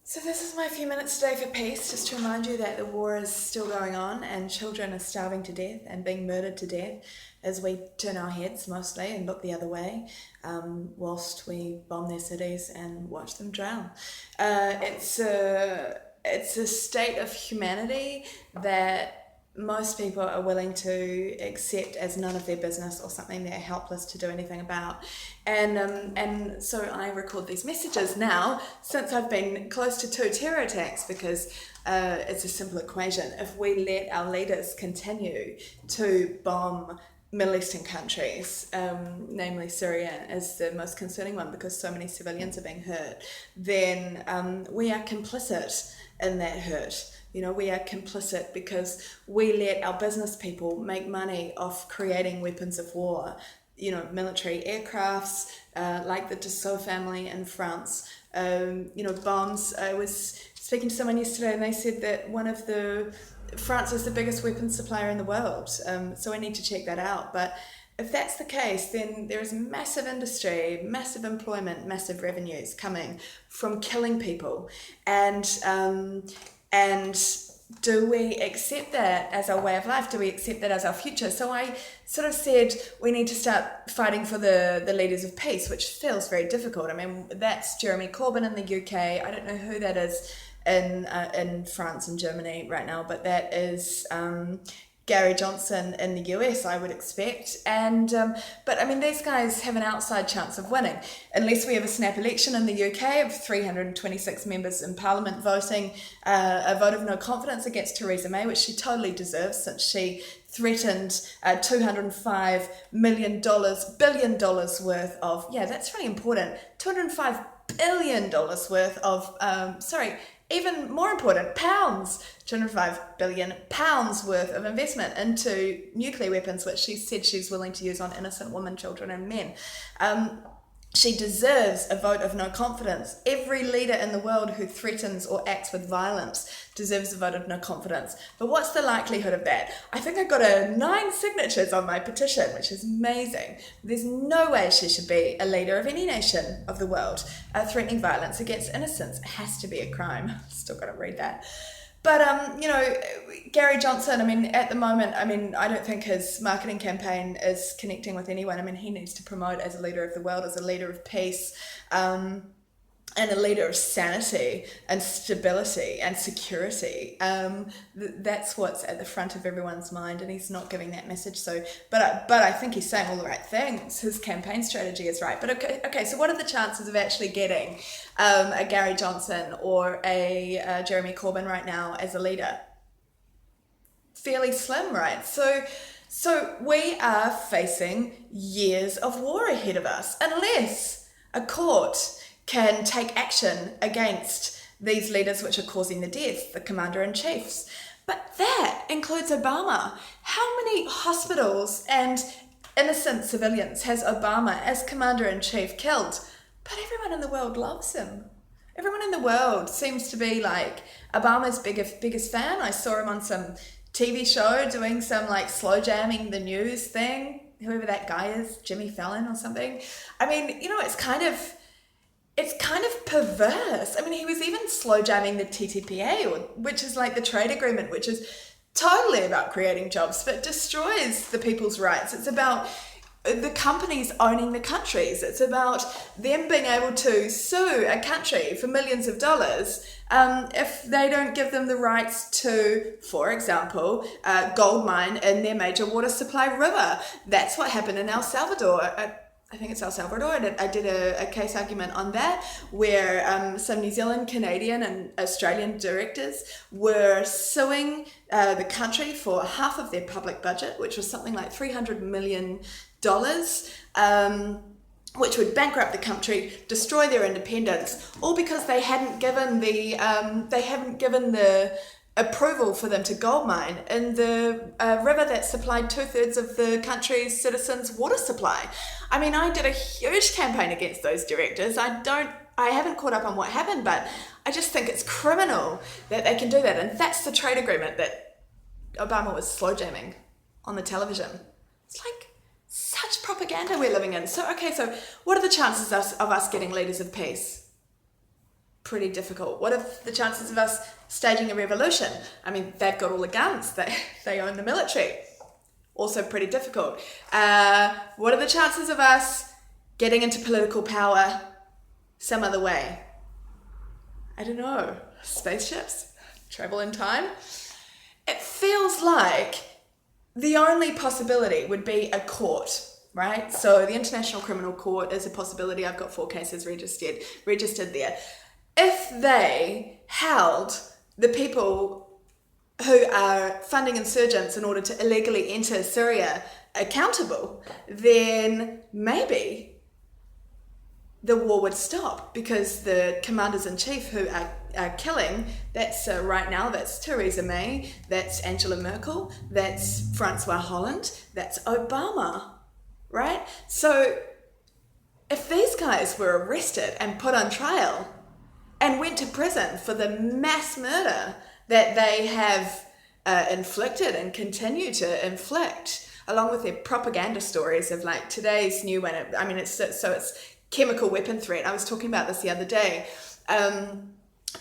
So this is my few minutes today for peace, just to remind you that the war is still going on and children are starving to death and being murdered to death as we turn our heads mostly and look the other way, whilst we bomb their cities and watch them drown. It's a state of humanity that most people are willing to accept as none of their business or something they're helpless to do anything about. And so I record these messages now since I've been close to 2 terror attacks, because it's a simple equation. If we let our leaders continue to bomb Middle Eastern countries, namely Syria is the most concerning one because so many civilians are being hurt, then we are complicit in that hurt. You know, we are complicit because we let our business people make money off creating weapons of war. You know, military aircrafts, like the Dassault family in France. Bombs. I was speaking to someone yesterday and they said that France is the biggest weapons supplier in the world. So I need to check that out. But if that's the case, then there is massive industry, massive employment, massive revenues coming from killing people. And do we accept that as our way of life? Do we accept that as our future? So I sort of said we need to start fighting for the leaders of peace, which feels very difficult. I mean, that's Jeremy Corbyn in the UK. I don't know who that is in France and Germany right now, but that is Gary Johnson in the US, I would expect. But I mean, these guys have an outside chance of winning unless we have a snap election in the UK of 326 members in Parliament voting a vote of no confidence against Theresa May, which she totally deserves since she threatened $205 billion worth of, yeah, that's really important, $205 billion worth of, even more important, pounds, £205 billion worth of investment into nuclear weapons, which she said she's willing to use on innocent women, children and men. She deserves a vote of no confidence. Every leader in the world who threatens or acts with violence deserves a vote of no confidence. But what's the likelihood of that? I think I got 9 signatures on my petition, which is amazing. There's no way she should be a leader of any nation of the world. Threatening violence against innocents, it has to be a crime. Still got to read that. But, Gary Johnson, I mean, at the moment, I mean, I don't think his marketing campaign is connecting with anyone. I mean, he needs to promote as a leader of the world, as a leader of peace, and a leader of sanity and stability and security. That's what's at the front of everyone's mind, and he's not giving that message. So, but I think he's saying all the right things. His campaign strategy is right. But okay. So, what are the chances of actually getting a Gary Johnson or a Jeremy Corbyn right now as a leader? Fairly slim, right? So we are facing years of war ahead of us, unless a court can take action against these leaders which are causing the death, the commander-in-chiefs. But that includes Obama. How many hospitals and innocent civilians has Obama as commander-in-chief killed? But everyone in the world loves him. Everyone in the world seems to be like Obama's biggest fan. I saw him on some TV show doing some like slow jamming the news thing, whoever that guy is, Jimmy Fallon or something. I mean, it's kind of perverse. I mean, he was even slow jamming the TTPA, which is like the trade agreement, which is totally about creating jobs, but destroys the people's rights. It's about the companies owning the countries. It's about them being able to sue a country for millions of dollars if they don't give them the rights to, for example, gold mine in their major water supply river. That's what happened in El Salvador. I think it's El Salvador. I did a case argument on that where some New Zealand, Canadian and Australian directors were suing the country for half of their public budget, which was something like $300 million, which would bankrupt the country, destroy their independence, all because they hadn't given the approval for them to gold mine in the river that supplied 2/3 of the country's citizens' water supply. I mean, I did a huge campaign against those directors. I haven't caught up on what happened, but I just think it's criminal that they can do that. And that's the trade agreement that Obama was slow jamming on the television. It's like such propaganda we're living in. So what are the chances of us getting leaders of peace? Pretty difficult. What are the chances of us staging a revolution? I mean, they've got all the guns. They own the military. Also pretty difficult. What are the chances of us getting into political power some other way? I don't know. Spaceships? Travel in time? It feels like the only possibility would be a court, right? So the International Criminal Court is a possibility. I've got 4 cases registered there. If they held the people who are funding insurgents in order to illegally enter Syria accountable, then maybe the war would stop, because the commanders-in-chief who are killing, that's right now, that's Theresa May, that's Angela Merkel, that's Francois Hollande, that's Obama, right? So if these guys were arrested and put on trial and went to prison for the mass murder that they have inflicted and continue to inflict, along with their propaganda stories of like today's new one, it's chemical weapon threat. I was talking about this the other day.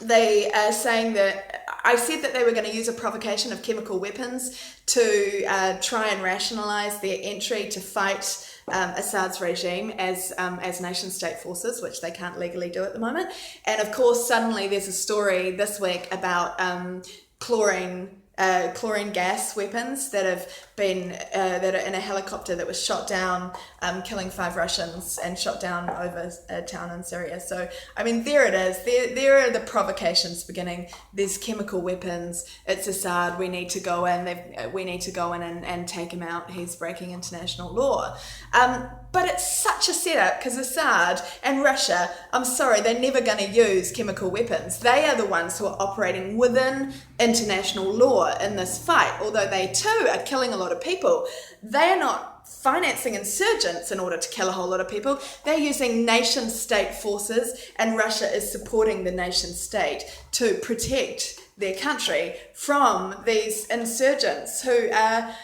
They are saying that I said that they were going to use a provocation of chemical weapons to try and rationalize their entry to fight Assad's regime as nation-state forces, which they can't legally do at the moment. And of course, suddenly there's a story this week about chlorine gas weapons that have been that are in a helicopter that was shot down, killing 5 Russians and shot down over a town in Syria. So I mean, there it is. There are the provocations beginning. There's chemical weapons. It's Assad. We need to go in. We need to go in and take him out. He's breaking international law. But it's such a setup because Assad and Russia, I'm sorry, they're never going to use chemical weapons. They are the ones who are operating within international law in this fight. Although they too are killing a lot of people, they are not financing insurgents in order to kill a whole lot of people. They're using nation state forces, and Russia is supporting the nation state to protect their country from these insurgents who are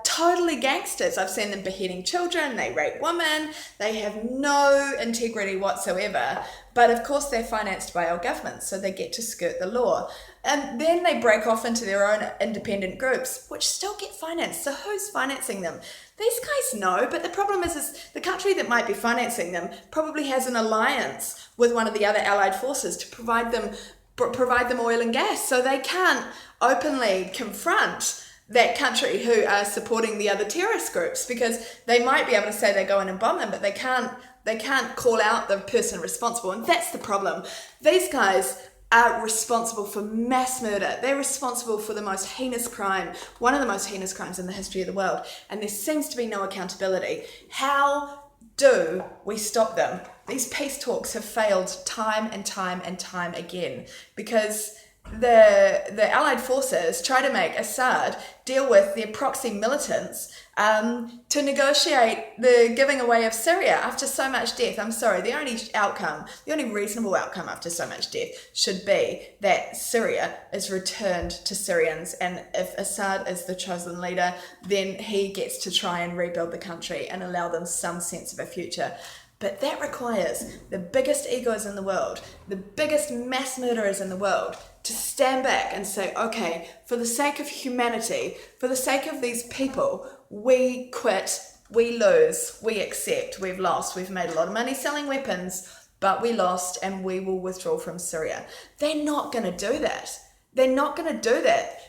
totally gangsters. I've seen them beheading children, they rape women, they have no integrity whatsoever. But of course they're financed by our government, so they get to skirt the law. And then they break off into their own independent groups, which still get financed. So who's financing them? These guys know, but the problem is the country that might be financing them probably has an alliance with one of the other allied forces to provide them oil and gas, so they can't openly confront that country who are supporting the other terrorist groups, because they might be able to say they go in and bomb them, but they can't call out the person responsible. And that's the problem. These guys are responsible for mass murder. They're responsible for the most heinous crime, one of the most heinous crimes in the history of the world, and there seems to be no accountability. How do we stop them? These peace talks have failed time and time and time again, because the allied forces try to make Assad deal with their proxy militants to negotiate the giving away of Syria after so much death. I'm sorry, the only reasonable outcome after so much death should be that Syria is returned to Syrians, and if Assad is the chosen leader, then he gets to try and rebuild the country and allow them some sense of a future. But that requires the biggest egos in the world, the biggest mass murderers in the world, to stand back and say, okay, for the sake of humanity, for the sake of these people, we quit, we lose, we accept, we've lost, we've made a lot of money selling weapons, but we lost and we will withdraw from Syria. They're not going to do that. They're not going to do that.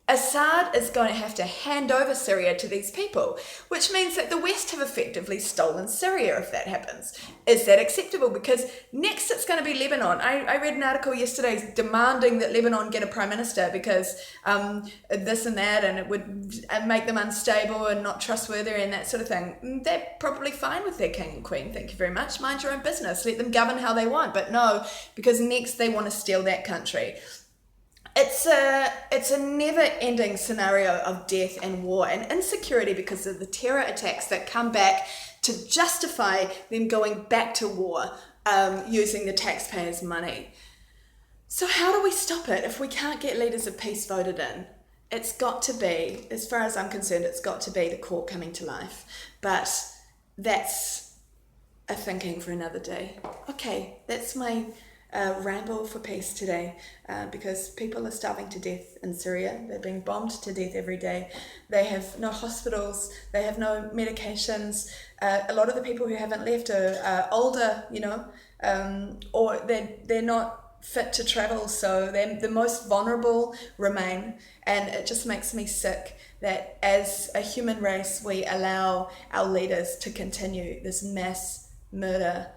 Assad is going to have to hand over Syria to these people, which means that the West have effectively stolen Syria if that happens. Is that acceptable? Because next it's going to be Lebanon. I read an article yesterday demanding that Lebanon get a prime minister because this and that, and it would make them unstable and not trustworthy and that sort of thing. They're probably fine with their king and queen. Thank you very much. Mind your own business. Let them govern how they want. But no, because next they want to steal that country. It's a never-ending scenario of death and war and insecurity because of the terror attacks that come back to justify them going back to war using the taxpayers' money. So how do we stop it if we can't get leaders of peace voted in? It's got to be, as far as I'm concerned, it's got to be the court coming to life. But that's a thinking for another day. Okay, that's my ramble for peace today, because people are starving to death in Syria. They're being bombed to death every day. They have no hospitals. They have no medications. A lot of the people who haven't left are older, or they're not fit to travel, so the most vulnerable remain. And it just makes me sick that as a human race we allow our leaders to continue this mass murder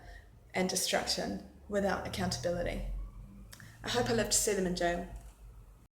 and destruction without accountability. I hope I live to see them in jail.